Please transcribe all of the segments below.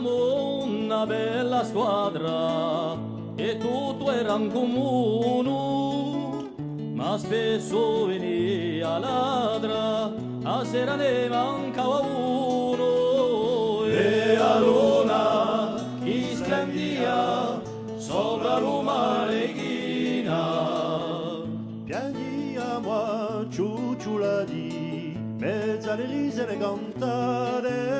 Eravamo una bella squadra e tutto era in comune, ma spesso veniva ladra, a sera ne mancava uno. E la luna che splendia sopra Roma Reghina. Piagniamo a ciucciolati, mezzo alle risa e le cantate,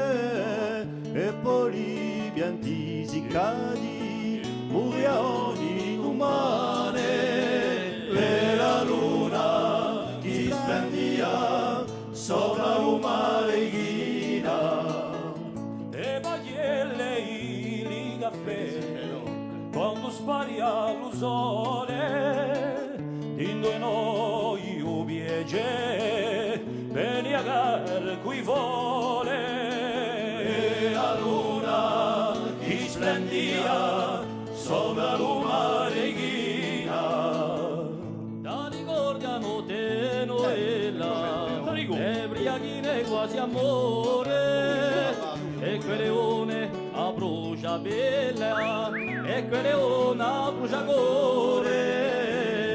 e poi i pianti siccati, murioni umane. E la luna che splendia sopra Roma Reghina. E baglielle i caffè, quando sparia lo sole, dindo noi ubiege, veni a gar qui vole. E la luna che splendia sopra Roma Reghina. Da ricordiamo te Noella, ebriachine quasi amore, e quelle one a bruciapelle, e quelle one a bruciacore.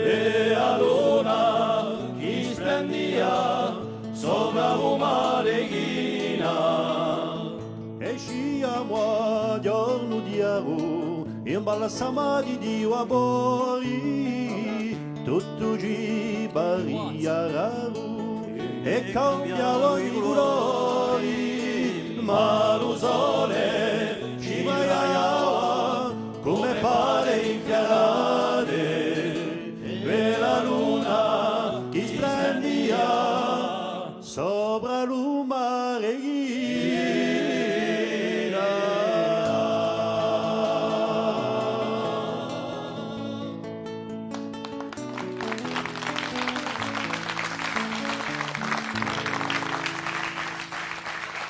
E la luna che splendia sopra Roma Reghina. E sciamo a giorno di aro, in balla samadi di vapori, tutto ci paria raro, e cambiavo i colori, ma lo sole ci raiava come pare infialate. E la luna che splendia sopra lui.